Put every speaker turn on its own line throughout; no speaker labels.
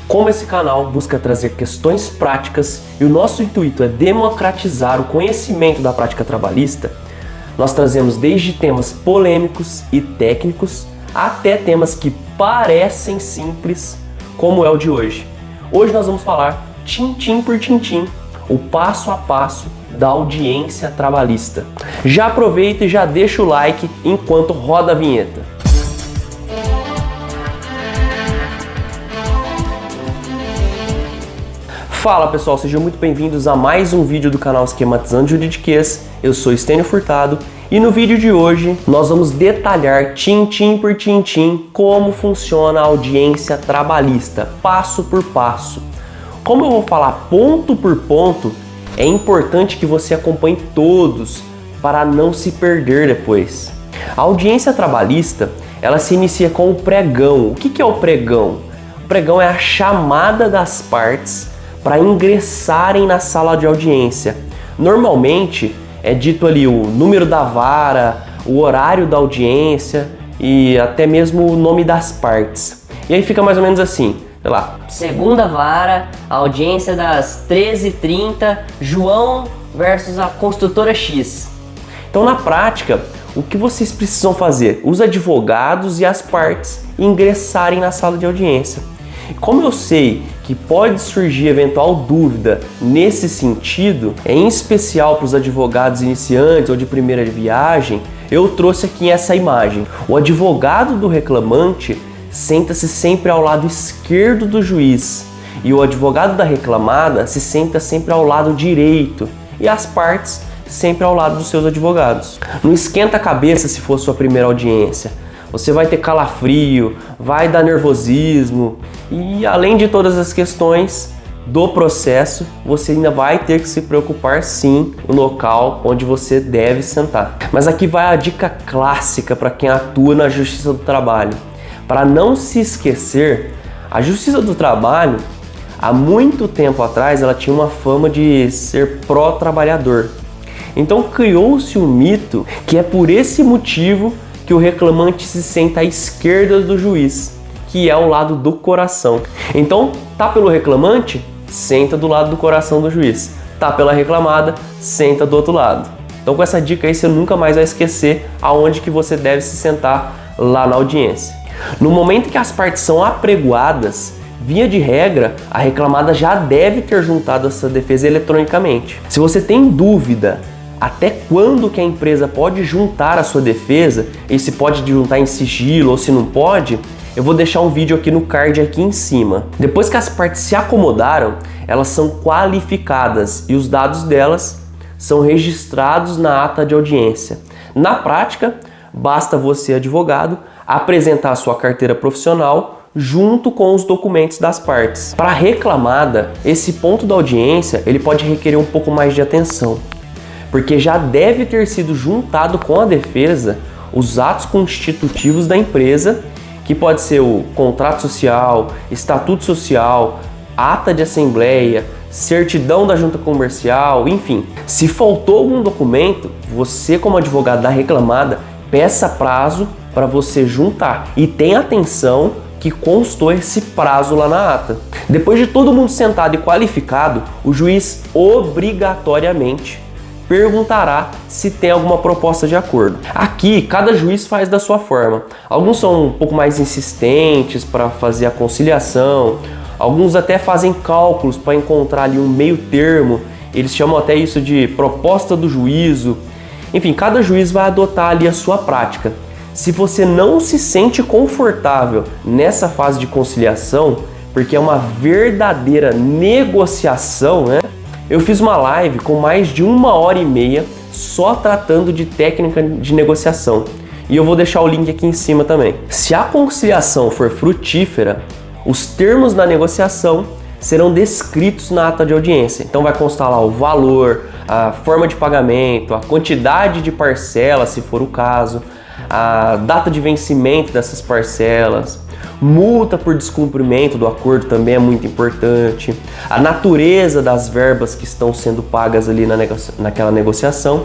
Como esse canal busca trazer questões práticas e o nosso intuito é democratizar o conhecimento da prática trabalhista, nós trazemos desde temas polêmicos e técnicos até temas que parecem simples, como é o de hoje. Hoje nós vamos falar tintim por tintim, o passo a passo da audiência trabalhista. Já aproveita e já deixa o like enquanto roda a vinheta. Fala pessoal, sejam muito bem-vindos a mais um vídeo do canal Esquematizando Juridiquês. Eu sou Estênio Furtado e no vídeo de hoje nós vamos detalhar tintim por tintim como funciona a audiência trabalhista, passo por passo. Como eu vou falar ponto por ponto, é importante que você acompanhe todos para não se perder depois. A audiência trabalhista, ela se inicia com o pregão. O que é o pregão? O pregão é a chamada das partes para ingressarem na sala de audiência. Normalmente é dito ali o número da vara, o horário da audiência e até mesmo o nome das partes. E aí fica mais ou menos assim, sei lá.
Segunda vara, audiência das 13h30, João versus a construtora X.
Então na prática, o que vocês precisam fazer? Os advogados e as partes ingressarem na sala de audiência. Como eu sei que pode surgir eventual dúvida nesse sentido, em especial para os advogados iniciantes ou de primeira viagem, eu trouxe aqui essa imagem. O advogado do reclamante senta-se sempre ao lado esquerdo do juiz e o advogado da reclamada se senta sempre ao lado direito e as partes sempre ao lado dos seus advogados. Não esquenta a cabeça se for sua primeira audiência. Você vai ter calafrio, vai dar nervosismo e além de todas as questões do processo, você ainda vai ter que se preocupar sim no local onde você deve sentar. Mas aqui vai a dica clássica para quem atua na Justiça do Trabalho. Para não se esquecer, a Justiça do Trabalho, há muito tempo atrás, ela tinha uma fama de ser pró-trabalhador. Então criou-se um mito que é por esse motivo que o reclamante se senta à esquerda do juiz, que é o lado do coração. Então, tá pelo reclamante? Senta do lado do coração do juiz. Tá pela reclamada? Senta do outro lado. Então, com essa dica aí, você nunca mais vai esquecer aonde que você deve se sentar lá na audiência. No momento que as partes são apregoadas, via de regra, a reclamada já deve ter juntado essa defesa eletronicamente. Se você tem dúvida até quando que a empresa pode juntar a sua defesa, e se pode juntar em sigilo ou se não pode, eu vou deixar um vídeo aqui no card aqui em cima. Depois que as partes se acomodaram, elas são qualificadas e os dados delas são registrados na ata de audiência. Na prática, basta você, advogado, apresentar a sua carteira profissional junto com os documentos das partes. Para a reclamada, esse ponto da audiência ele pode requerer um pouco mais de atenção, porque já deve ter sido juntado com a defesa os atos constitutivos da empresa, que pode ser o contrato social, estatuto social, ata de assembleia, certidão da junta comercial, enfim. Se faltou algum documento, você como advogado da reclamada, peça prazo para você juntar e tenha atenção que constou esse prazo lá na ata. Depois de todo mundo sentado e qualificado, o juiz obrigatoriamente perguntará se tem alguma proposta de acordo. Aqui, cada juiz faz da sua forma. Alguns são um pouco mais insistentes para fazer a conciliação, alguns até fazem cálculos para encontrar ali um meio termo, eles chamam até isso de proposta do juízo. Enfim, cada juiz vai adotar ali a sua prática. Se você não se sente confortável nessa fase de conciliação, porque é uma verdadeira negociação, né? Eu fiz uma live com mais de 1h30 só tratando de técnica de negociação e eu vou deixar o link aqui em cima também. Se a conciliação for frutífera, os termos da negociação serão descritos na ata de audiência. Então vai constar lá o valor, a forma de pagamento, a quantidade de parcelas, se for o caso, a data de vencimento dessas parcelas, multa por descumprimento do acordo também é muito importante, a natureza das verbas que estão sendo pagas ali naquela negociação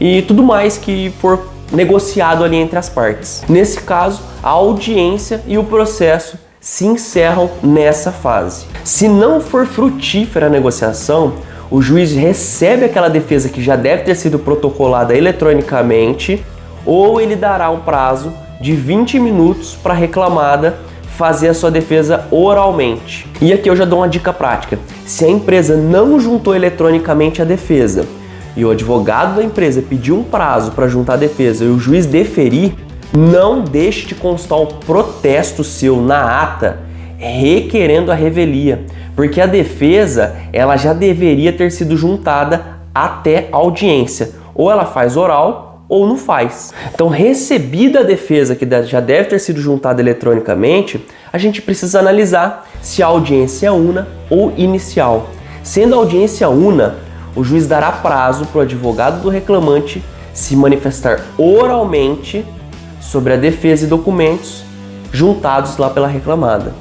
e tudo mais que for negociado ali entre as partes. Nesse caso, a audiência e o processo se encerram nessa fase. Se não for frutífera a negociação, o juiz recebe aquela defesa que já deve ter sido protocolada eletronicamente, ou ele dará um prazo de 20 minutos para a reclamada fazer a sua defesa oralmente. E aqui eu já dou uma dica prática. Se a empresa não juntou eletronicamente a defesa e o advogado da empresa pediu um prazo para juntar a defesa e o juiz deferir, não deixe de constar o protesto seu na ata requerendo a revelia, porque a defesa ela já deveria ter sido juntada até a audiência. Ou ela faz oral ou não faz. Então, recebida a defesa que já deve ter sido juntada eletronicamente, a gente precisa analisar se a audiência é una ou inicial. Sendo a audiência una, o juiz dará prazo para o advogado do reclamante se manifestar oralmente sobre a defesa e documentos juntados lá pela reclamada.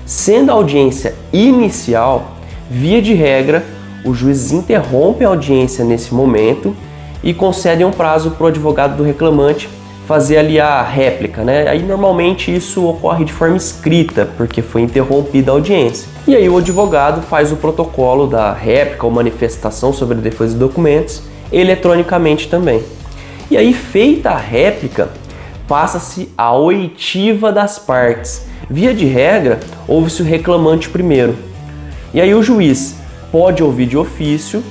Sendo a audiência inicial, via de regra, o juiz interrompe a audiência nesse momento e concede um prazo para o advogado do reclamante fazer ali a réplica, né? Aí normalmente isso ocorre de forma escrita, porque foi interrompida a audiência. E aí o advogado faz o protocolo da réplica ou manifestação sobre a defesa e documentos eletronicamente também. E aí, feita a réplica, passa-se a oitiva das partes. Via de regra, ouve-se o reclamante primeiro. E aí o juiz pode ouvir de ofício,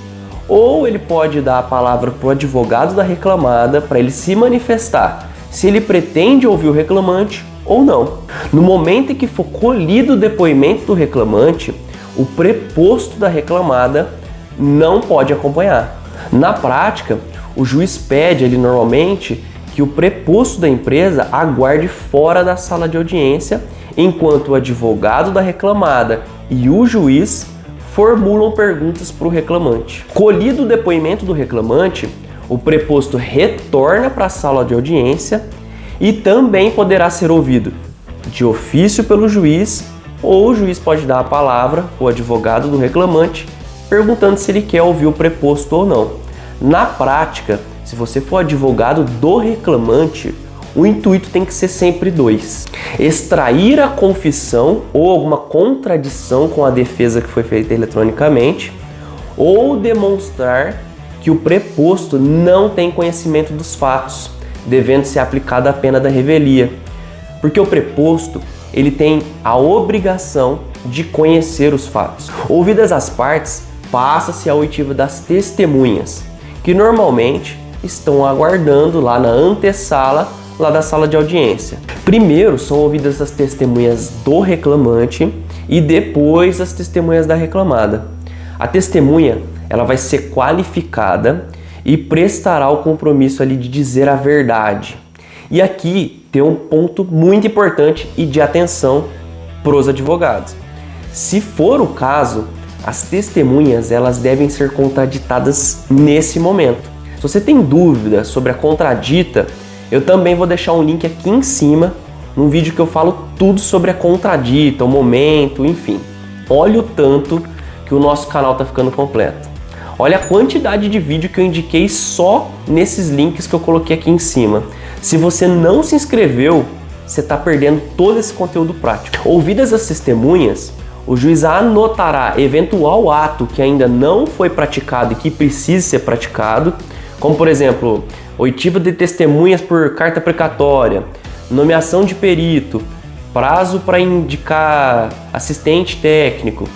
ou ele pode dar a palavra para o advogado da reclamada para ele se manifestar se ele pretende ouvir o reclamante ou não. No momento em que for colhido o depoimento do reclamante, o preposto da reclamada não pode acompanhar. Na prática, o juiz pede ali normalmente que o preposto da empresa aguarde fora da sala de audiência enquanto o advogado da reclamada e o juiz formulam perguntas para o reclamante. Colhido o depoimento do reclamante, o preposto retorna para a sala de audiência e também poderá ser ouvido de ofício pelo juiz, ou o juiz pode dar a palavra ao advogado do reclamante perguntando se ele quer ouvir o preposto ou não. Na prática, se você for advogado do reclamante, o intuito tem que ser sempre dois: extrair a confissão ou alguma contradição com a defesa que foi feita eletronicamente, ou demonstrar que o preposto não tem conhecimento dos fatos, devendo ser aplicada a pena da revelia. Porque o preposto, ele tem a obrigação de conhecer os fatos. Ouvidas as partes, passa-se a oitiva das testemunhas, que normalmente estão aguardando lá na antessala lá da sala de audiência. Primeiro são ouvidas as testemunhas do reclamante e depois as testemunhas da reclamada. A testemunha, ela vai ser qualificada e prestará o compromisso ali de dizer a verdade. E aqui tem um ponto muito importante e de atenção para os advogados. Se for o caso, as testemunhas elas devem ser contraditadas nesse momento. Se você tem dúvida sobre a contradita, eu também vou deixar um link aqui em cima, num vídeo que eu falo tudo sobre a contradita, o momento, enfim. Olha o tanto que o nosso canal está ficando completo. Olha a quantidade de vídeo que eu indiquei só nesses links que eu coloquei aqui em cima. Se você não se inscreveu, você está perdendo todo esse conteúdo prático. Ouvidas as testemunhas, o juiz anotará eventual ato que ainda não foi praticado e que precisa ser praticado, como por exemplo, oitiva de testemunhas por carta precatória, nomeação de perito, prazo para indicar assistente técnico,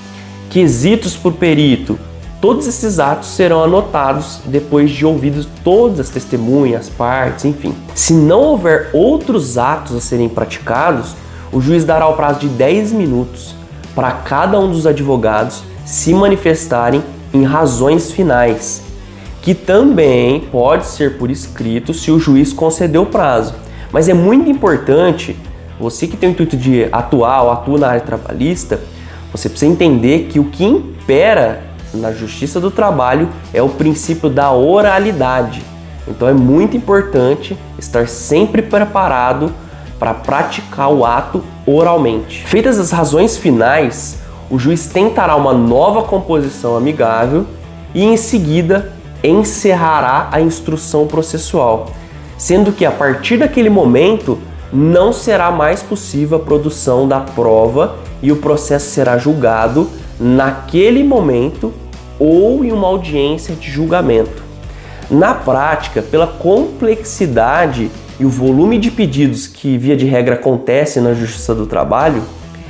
quesitos por perito. Todos esses atos serão anotados depois de ouvidos todas as testemunhas, partes, enfim. Se não houver outros atos a serem praticados, o juiz dará o prazo de 10 minutos para cada um dos advogados se manifestarem em razões finais, que também pode ser por escrito se o juiz conceder o prazo. Mas é muito importante, você que tem o intuito de atuar ou atua na área trabalhista, você precisa entender que o que impera na Justiça do Trabalho é o princípio da oralidade. Então é muito importante estar sempre preparado para praticar o ato oralmente. Feitas as razões finais, o juiz tentará uma nova composição amigável e em seguida encerrará a instrução processual, sendo que a partir daquele momento não será mais possível a produção da prova e o processo será julgado naquele momento ou em uma audiência de julgamento. Na prática, pela complexidade e o volume de pedidos que via de regra acontece na Justiça do Trabalho,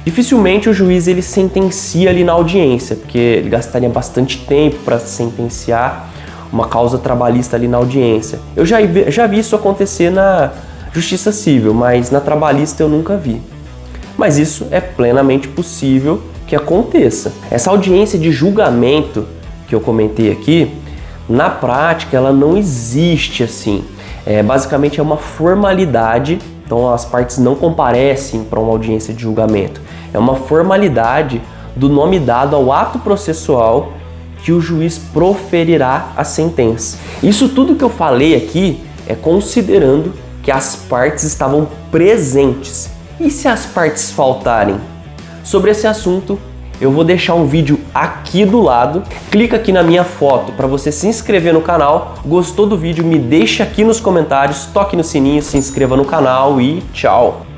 dificilmente o juiz ele sentencia ali na audiência, porque ele gastaria bastante tempo para sentenciar uma causa trabalhista ali na audiência. Eu já vi isso acontecer na Justiça Civil, mas na trabalhista eu nunca vi. Mas isso é plenamente possível que aconteça. Essa audiência de julgamento que eu comentei aqui, na prática ela não existe assim. Basicamente é uma formalidade, então as partes não comparecem para uma audiência de julgamento. É uma formalidade do nome dado ao ato processual que o juiz proferirá a sentença. Isso tudo que eu falei aqui é considerando que as partes estavam presentes. E se as partes faltarem? Sobre esse assunto, eu vou deixar um vídeo aqui do lado. Clica aqui na minha foto para você se inscrever no canal. Gostou do vídeo? Me deixa aqui nos comentários, toque no sininho, se inscreva no canal e tchau!